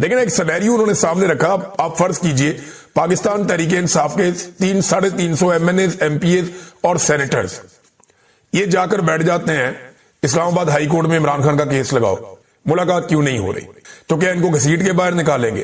لیکن ایک سینیریو انہوں نے سامنے رکھا. آپ فرض کیجئے پاکستان تحریک انصاف کے 350 MNAs, MPAs اور سینیٹرز یہ جا کر بیٹھ جاتے ہیں اسلام آباد ہائی کورٹ میں عمران خان کا کیس لگاؤ. ملاقات کیوں نہیں ہو رہی؟ تو کیا ان کو گھسیٹ کے باہر نکالیں گے؟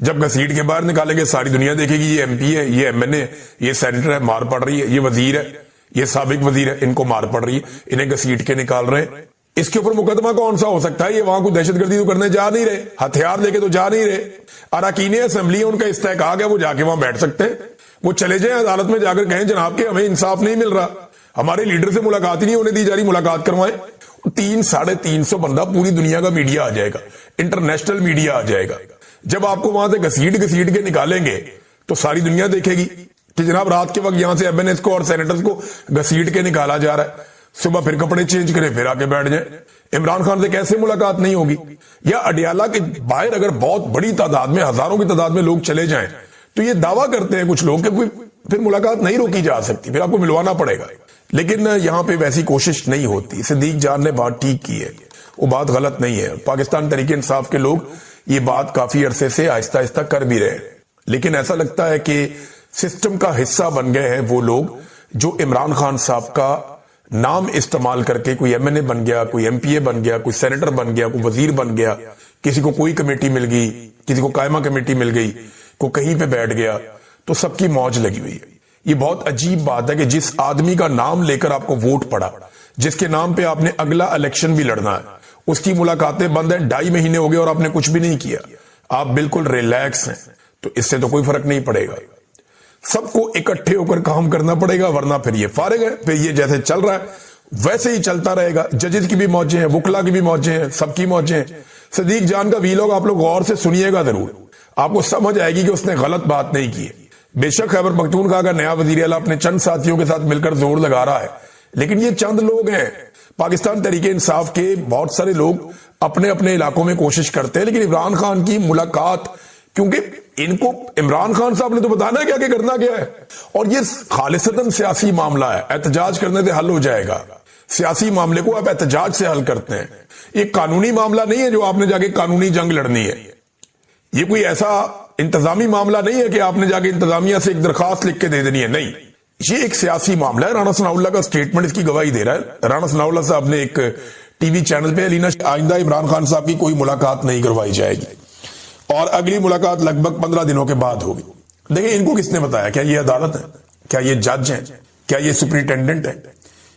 جب گھسیٹ کے باہر نکالیں گے ساری دنیا دیکھے گی یہ ایم پی ہے، یہ ایم این اے، یہ سینیٹر ہے، مار پڑ رہی ہے، یہ وزیر ہے، یہ سابق وزیر ہے، ان کو مار پڑ رہی ہے، انہیں گھسیٹ کے نکال رہے ہیں. اس کے اوپر مقدمہ کون سا ہو سکتا ہے؟ یہ وہاں کو دہشت گردی تو کرنے جا نہیں رہے، ہتھیار لے کے تو جا نہیں رہے. اراکین اسمبلی ان کا استحقاق ہے، وہ جا کے وہاں بیٹھ سکتے ہیں. وہ چلے جائیں عدالت میں جا کر کہیں جناب کہ ہمیں انصاف نہیں مل رہا، ہمارے لیڈر سے ملاقات ہی نہیں ہونے دی جا رہی، ملاقات کروائیں. 300-350 بندہ پوری دنیا کا میڈیا آ جائے گا، انٹرنیشنل میڈیا آ جائے گا. جب آپ کو وہاں سے گھسیٹ کے نکالیں گے تو ساری دنیا دیکھے گی کہ جناب رات کے وقت یہاں سے ایم این ایس کو اور سینیٹرز کو گھسیٹ کے نکالا جا رہا ہے. صبح پھر کپڑے چینج کریں، پھر آ کے بیٹھ جائیں. عمران خان سے کیسے ملاقات نہیں ہوگی؟ یا اڈیالہ کے باہر اگر بہت بڑی تعداد میں، ہزاروں کی تعداد میں لوگ چلے جائیں تو یہ دعویٰ کرتے ہیں کچھ لوگ کہ پھر ملاقات نہیں روکی جا سکتی، پھر آپ کو ملوانا پڑے گا. لیکن یہاں پہ ویسی کوشش نہیں ہوتی. صدیق جان نے بات ٹھیک کی ہے، وہ بات غلط نہیں ہے. پاکستان تحریک انصاف کے لوگ یہ بات کافی عرصے سے آہستہ آہستہ کر بھی رہے ہیں، لیکن ایسا لگتا ہے کہ سسٹم کا حصہ بن گئے ہیں وہ لوگ جو عمران خان صاحب کا نام استعمال کر کے کوئی ایم این اے بن گیا، کوئی ایم پی اے بن گیا، کوئی سینیٹر بن گیا، کوئی وزیر بن گیا، کسی کو کوئی کمیٹی مل گئی، کسی کو قائمہ کمیٹی مل گئی، کوئی کہیں پہ بیٹھ گیا تو سب کی موج لگی ہوئی ہے. یہ بہت عجیب بات ہے کہ جس آدمی کا نام لے کر آپ کو ووٹ پڑا، جس کے نام پہ آپ نے اگلا الیکشن بھی لڑنا ہے، اس کی ملاقاتیں بند ہیں، 2.5 مہینے ہو گئے اور آپ نے کچھ بھی نہیں کیا، آپ بالکل ریلیکس ہیں. تو اس سے تو کوئی فرق نہیں پڑے گا. سب کو اکٹھے ہو کر کام کرنا پڑے گا، ورنہ پھر یہ فارغ ہے. پھر یہ جیسے چل رہا ہے ویسے ہی چلتا رہے گا. ججز کی بھی موجیں ہیں، وکلا کی بھی موجیں ہیں، سب کی موجیں ہیں. صدیق جان کا ویلاگ آپ لوگ غور سے سنیے گا ضرور، آپ کو سمجھ آئے گی کہ اس نے غلط بات نہیں کی ہے. بے شک خیبر پختونخوا کا نیا وزیر اعلیٰ اپنے چند ساتھیوں کے ساتھ مل کر زور لگا رہا ہے، لیکن یہ چند لوگ ہیں. پاکستان تحریک انصاف کے بہت سارے لوگ اپنے اپنے علاقوں میں کوشش کرتے ہیں، لیکن عمران خان کی ملاقات، کیونکہ ان کو عمران خان صاحب نے تو بتانا ہے کیا کہ کرنا کیا ہے، اور یہ خالصتاً سیاسی معاملہ ہے، احتجاج کرنے سے حل ہو جائے گا. سیاسی معاملے کو آپ احتجاج سے حل کرتے ہیں. یہ قانونی معاملہ نہیں ہے جو آپ نے جا کے قانونی جنگ لڑنی ہے. یہ کوئی ایسا انتظامی معاملہ نہیں ہے کہ آپ نے جا کے انتظامیہ سے ایک درخواست لکھ کے دے دینی ہے. نہیں، یہ ایک سیاسی معاملہ ہے. رانا ثناء اللہ کا سٹیٹمنٹ اس کی گواہی دے رہا ہے. رانا ثناء اللہ صاحب نے ایک ٹی وی چینل پہ الینا آئندہ عمران خان صاحب کی کوئی ملاقات نہیں کروائی جائے گی اور اگلی ملاقات لگ بھگ 15 دنوں کے بعد ہوگی. دیکھیں ان کو کس نے بتایا؟ کیا یہ عدالت ہے؟ کیا یہ جج ہیں؟ کیا یہ سپرنٹینڈنٹ ہے؟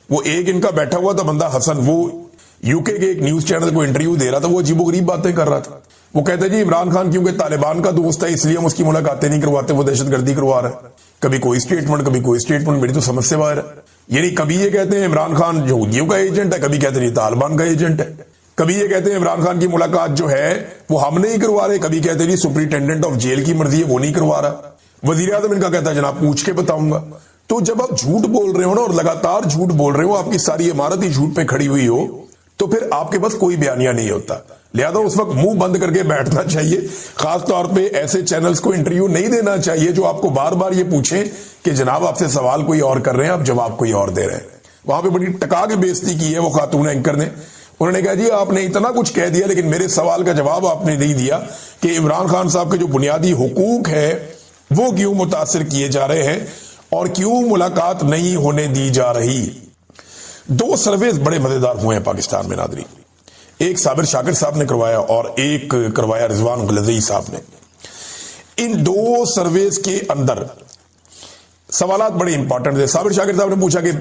وہ ایک ان کا بیٹھا ہوا تھا بندہ حسن، وہ یو کے ایک نیوز چینل کو انٹرویو دے رہا تھا، وہ عجیب و غریب باتیں کر رہا تھا. وہ کہتے جی عمران خان کیونکہ طالبان کا دوست ہے اس لیے ہم اس کی ملاقاتیں نہیں کرواتے، وہ دہشت گردی کروا رہا ہے. کبھی کوئی سٹیٹمنٹ، کبھی کوئی سٹیٹمنٹ، میری تو سمجھ سے باہر ہے. یعنی کبھی یہ کہتے ہیں عمران خان یہودیوں کا ایجنٹ ہے، کبھی کہتے ہیں طالبان کا ایجنٹ ہے، کبھی یہ کہتے ہیں عمران خان کی ملاقات جو ہے وہ ہم نہیں کروا رہے، کبھی کہتے ہیں سپرنٹینڈنٹ آف جیل کی مرضی ہے وہ نہیں کروا رہا. وزیر اعظم ان کا کہتا ہے جناب پوچھ کے بتاؤں گا. تو جب آپ جھوٹ بول رہے ہو نا اور لگاتار جھوٹ بول رہے ہو، آپ کی ساری عمارت ہی جھوٹ پہ کھڑی ہوئی ہو، تو پھر آپ کے پاس کوئی بیانیہ نہیں ہوتا. لہذا اس وقت منہ بند کر کے بیٹھنا چاہیے. خاص طور پہ ایسے چینلز کو انٹرویو نہیں دینا چاہیے جو آپ کو بار بار یہ پوچھیں کہ جناب آپ سے سوال کوئی اور کر رہے ہیں، آپ جواب کوئی اور دے رہے ہیں. وہاں پہ بڑی ٹکا کے بےزتی کی ہے وہ خاتون اینکر نے. انہوں نے کہا جی آپ نے اتنا کچھ کہہ دیا لیکن میرے سوال کا جواب آپ نے نہیں دیا کہ عمران خان صاحب کے جو بنیادی حقوق ہے وہ کیوں متاثر کیے جا رہے ہیں اور کیوں ملاقات نہیں ہونے دی جا رہی. 2 سرویز بڑے مزیدار ہوئے ہیں پاکستان میں ناظرین. ایک صابر شاکر صاحب نے کروایا اور ایک کروایا رضوان غلزئی صاحب نے. ان 2 سرویز کے اندر سوالات بڑے امپورٹنٹ تھے. صابر شاکر صاحب نے پوچھا کہ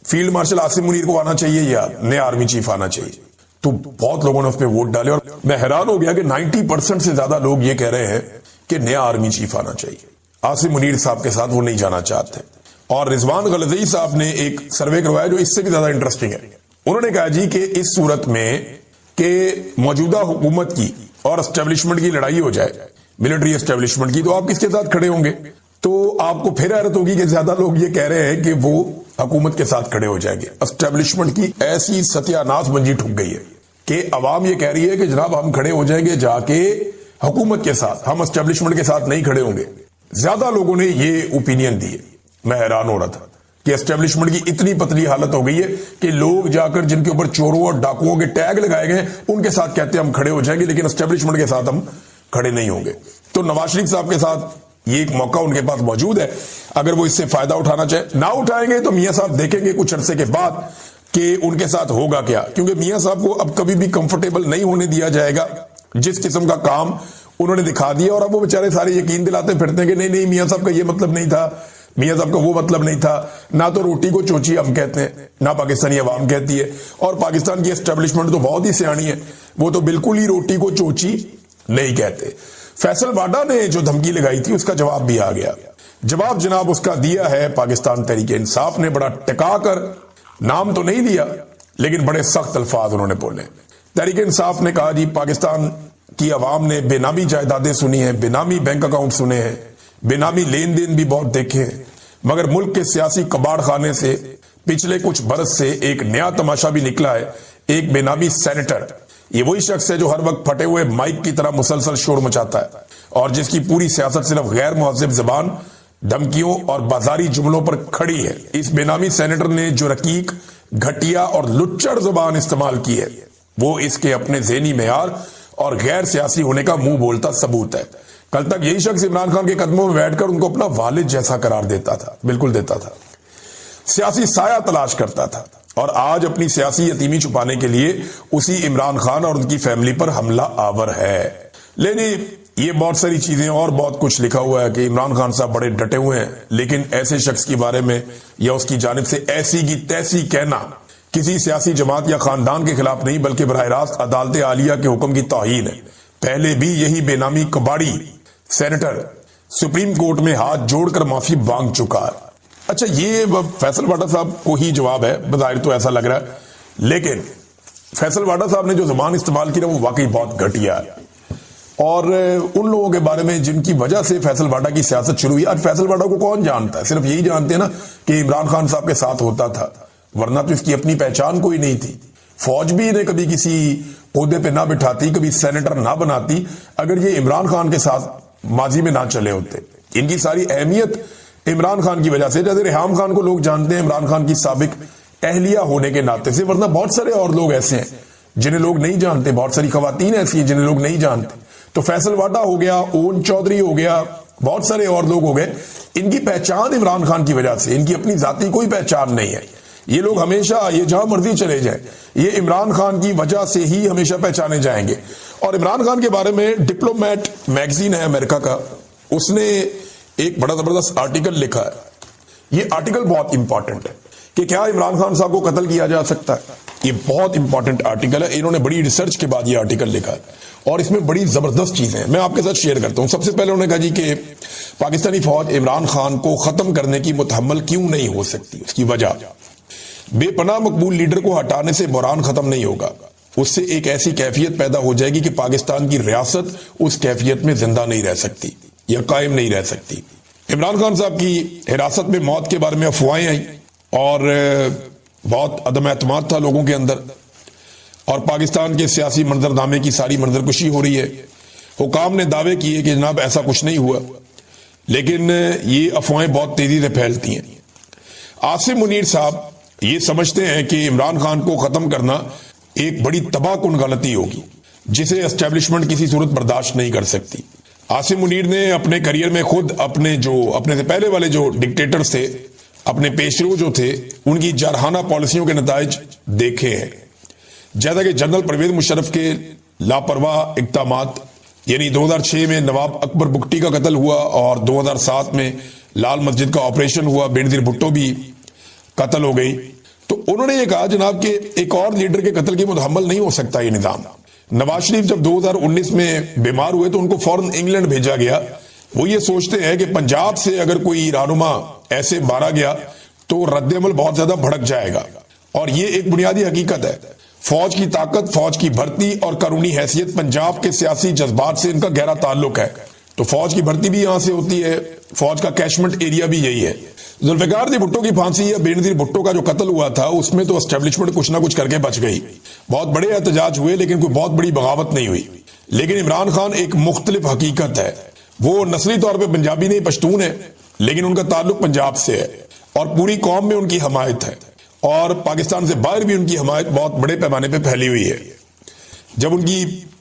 فیلڈ مارشل عاصم منیر کو آنا چاہیے یا نیا آرمی چیف آنا چاہیے. تو بہت لوگوں نے اس پہ ووٹ ڈالے اور میں حیران ہو گیا کہ 90% سے زیادہ لوگ یہ کہہ رہے ہیں کہ نیا آرمی چیف آنا چاہیے. عاصم منیر صاحب کے ساتھ وہ نہیں جانا چاہتے. اور رضوان غلزئی صاحب نے ایک سروے کروایا جو اس سے بھی زیادہ انٹرسٹنگ ہے. انہوں نے کہا جی کہ اس صورت میں کہ موجودہ حکومت کی اور اسٹیبلشمنٹ کی لڑائی ہو جائے، ملٹری اسٹیبلشمنٹ کی، تو آپ کس کے ساتھ کھڑے ہوں گے؟ تو آپ کو پھر حیرت ہوگی کہ زیادہ لوگ یہ کہہ رہے ہیں کہ وہ حکومت کے ساتھ کھڑے ہو جائیں گے. اسٹیبلشمنٹ کی ایسی ستیہ ناش منجی ٹھک گئی ہے کہ عوام یہ کہہ رہی ہے کہ جناب ہم کھڑے ہو جائیں گے جا کے حکومت کے ساتھ، ہم اسٹیبلشمنٹ کے ساتھ نہیں کھڑے ہوں گے. زیادہ لوگوں نے یہ اوپینین دی ہے. میں حیران ہو رہا تھا کہ اسٹیبلشمنٹ کی اتنی پتلی حالت ہو گئی ہے کہ لوگ جا کر جن کے اوپر چوروں اور ڈاکوؤں کے ٹیگ لگائے گئے ان کے ساتھ کہتے ہیں ہم کھڑے ہو جائیں گے لیکن اسٹیبلشمنٹ کے ساتھ ہم کھڑے نہیں ہوں گے. تو نواز شریف صاحب کے ساتھ یہ ایک موقع ان کے پاس موجود ہے. اگر وہ اس سے فائدہ اٹھانا چاہے، نہ اٹھائیں گے تو میاں صاحب دیکھیں گے کچھ عرصے کے بعد کہ ان کے ساتھ ہوگا کیا. کیونکہ میاں صاحب کو اب کبھی بھی کمفرٹیبل نہیں ہونے دیا جائے گا. جس قسم کا کام انہوں نے دکھا دیا، اور اب وہ بیچارے سارے یقین دلاتے پھرتے ہیں کہ نہیں نہیں میاں صاحب کا یہ مطلب نہیں تھا، میاں صاحب کا وہ مطلب نہیں تھا. نہ تو روٹی کو چوچی ہم کہتے ہیں، نہ پاکستانی عوام کہتی ہے. اور پاکستان کی اسٹیبلشمنٹ تو بہت ہی سیانی ہے، وہ تو بالکل ہی روٹی کو چوچی نہیں کہتے. فیصل واڈا نے جو دھمکی لگائی تھی اس کا جواب بھی آ گیا. جواب جناب اس کا دیا ہے پاکستان تحریک انصاف نے، بڑا ٹکا کر. نام تو نہیں دیا لیکن بڑے سخت الفاظ انہوں نے بولے. تحریک انصاف نے کہا جی پاکستان کی عوام نے بے نامی جائیدادیں سنی ہیں، بے نامی بینک اکاؤنٹ سنے ہیں، بے نامی لین دین بھی بہت دیکھے ہیں، مگر ملک کے سیاسی کباڑ خانے سے پچھلے کچھ برس سے ایک نیا تماشا بھی نکلا ہے. ایک بے نامی سینیٹر، یہ وہی شخص ہے جو ہر وقت پھٹے ہوئے مائک کی طرح مسلسل شور مچاتا ہے اور جس کی پوری سیاست صرف غیر مہذب زبان، دھمکیوں اور بازاری جملوں پر کھڑی ہے. اس بے نامی سینیٹر نے جو رقیق، گھٹیا اور لچڑ زبان استعمال کی ہے وہ اس کے اپنے ذہنی معیار اور غیر سیاسی ہونے کا منہ بولتا ثبوت ہے. کل تک یہی شخص عمران خان کے قدموں میں بیٹھ کر ان کو اپنا والد جیسا قرار دیتا تھا، بالکل دیتا تھا، سیاسی سایہ تلاش کرتا تھا، اور آج اپنی سیاسی یتیمی چھپانے کے لیے اسی عمران خان اور ان کی فیملی پر حملہ آور ہے. لیکن یہ بہت ساری چیزیں اور بہت کچھ لکھا ہوا ہے کہ عمران خان صاحب بڑے ڈٹے ہوئے ہیں، لیکن ایسے شخص کے بارے میں یا اس کی جانب سے ایسی کی تیسی کہنا کسی سیاسی جماعت یا خاندان کے خلاف نہیں بلکہ براہ راست عدالت عالیہ کے حکم کی توہین ہے. پہلے بھی یہی بے نامی کباڑی سینیٹر سپریم کورٹ میں ہاتھ جوڑ کر معافی مانگ چکا ہے. اچھا یہ فیصل واڈا صاحب کو ہی جواب ہے، بظاہر تو ایسا لگ رہا ہے، لیکن فیصل واڈا صاحب نے جو زبان استعمال کی نا وہ واقعی بہت گھٹیا ہے. اور ان لوگوں کے بارے میں جن کی وجہ سے فیصل واڈا کی سیاست شروع ہوئی، آج فیصل واڈا کو کون جانتا ہے؟ صرف یہی جانتے ہیں نا کہ عمران خان صاحب کے ساتھ ہوتا تھا، ورنہ تو اس کی اپنی پہچان کوئی نہیں تھی. فوج بھی انہیں کبھی کسی عہدے پہ نہ بٹھاتی، کبھی سینیٹر نہ بناتی اگر یہ عمران خان کے ساتھ ماضی میں نہ چلے ہوتے. ان کی ساری اہمیت عمران خان کی وجہ سے، جیسے ریحام خان کو لوگ جانتے ہیں عمران خان کی سابق اہلیہ ہونے کے ناطے سے، ورنہ بہت سارے اور لوگ ایسے ہیں جنہیں لوگ نہیں جانتے، بہت ساری خواتین ایسی ہیں جنہیں لوگ نہیں جانتے. تو فیصل واڈا ہو گیا، اون چودھری ہو گیا، بہت سارے اور لوگ ہو گئے، ان کی پہچان عمران خان کی وجہ سے، ان کی اپنی ذاتی کوئی پہچان نہیں ہے. یہ لوگ ہمیشہ، یہ جہاں مرضی چلے جائیں، یہ عمران خان کی وجہ سے ہی ہمیشہ پہچانے جائیں گے. اور عمران خان کے بارے میں ڈپلومیٹ میگزین ہے امریکہ کا، اس نے ایک بڑا زبردست آرٹیکل لکھا ہے. یہ آرٹیکل بہت امپورٹنٹ ہے کہ کیا عمران خان صاحب کو قتل کیا جا سکتا ہے. یہ بہت امپورٹنٹ آرٹیکل ہے، انہوں نے بڑی ریسرچ کے بعد یہ آرٹیکل لکھا ہے اور اس میں بڑی زبردست چیزیں ہیں، میں آپ کے ساتھ شیئر کرتا ہوں. سب سے پہلے انہوں نے کہا جی کہ پاکستانی فوج عمران خان کو ختم کرنے کی متحمل کیوں نہیں ہو سکتی. اس کی وجہ، بے پناہ مقبول لیڈر کو ہٹانے سے بحران ختم نہیں ہوگا، اس سے ایک ایسی کیفیت پیدا ہو جائے گی کہ پاکستان کی ریاست اس کیفیت میں زندہ نہیں رہ سکتی یا قائم نہیں رہ سکتی. عمران خان صاحب کی حراست میں موت کے بارے میں افواہیں آئیں اور بہت عدم اعتماد تھا لوگوں کے اندر، اور پاکستان کے سیاسی منظرنامے کی ساری منظرکشی ہو رہی ہے. حکام نے دعوے کیے کہ جناب ایسا کچھ نہیں ہوا، لیکن یہ افواہیں بہت تیزی سے پھیلتی ہیں. عاصم منیر صاحب یہ سمجھتے ہیں کہ عمران خان کو ختم کرنا ایک بڑی تباہ کن غلطی ہوگی جسے اسٹیبلشمنٹ کسی صورت برداشت نہیں کر سکتی. عاصم منیر نے اپنے کریئر میں خود اپنے سے پہلے والے جو ڈکٹیٹرز تھے، اپنے پیشرو جو تھے، ان کی جارحانہ پالیسیوں کے نتائج دیکھے ہیں. جیسا کہ جنرل پرویز مشرف کے لاپرواہ اقدامات، یعنی 2006 میں نواب اکبر بگٹی کا قتل ہوا اور 2007 میں لال مسجد کا آپریشن ہوا، بینظیر بھٹو بھی قتل ہو گئی. تو انہوں نے یہ کہا جناب کہ ایک اور لیڈر کے قتل کی متحمل نہیں ہو سکتا یہ نظام. نواز شریف جب 2019 میں بیمار ہوئے تو ان کو فوراً انگلینڈ بھیجا گیا. وہ یہ سوچتے ہیں کہ پنجاب سے اگر کوئی رہنما ایسے مارا گیا تو رد عمل بہت زیادہ بھڑک جائے گا، اور یہ ایک بنیادی حقیقت ہے. فوج کی طاقت، فوج کی بھرتی اور قانونی حیثیت پنجاب کے سیاسی جذبات سے ان کا گہرا تعلق ہے. تو فوج کی بھرتی بھی یہاں سے ہوتی ہے، فوج کا کیشمنٹ ایریا بھی یہی ہے. ذوالفقار دی بھٹو کی پھانسی یا بینظیر بھٹو کا جو قتل ہوا تھا اس میں تو اسٹیبلشمنٹ کچھ نہ کچھ کر کے بچ گئی. بہت بڑے احتجاج ہوئے لیکن کوئی بہت بڑی بغاوت نہیں ہوئی. لیکن عمران خان ایک مختلف حقیقت ہے. وہ نسلی طور پہ پنجابی نہیں، پشتون ہے، لیکن ان کا تعلق پنجاب سے ہے اور پوری قوم میں ان کی حمایت ہے، اور پاکستان سے باہر بھی ان کی حمایت بہت بڑے پیمانے پہ پھیلی ہوئی ہے. جب ان کی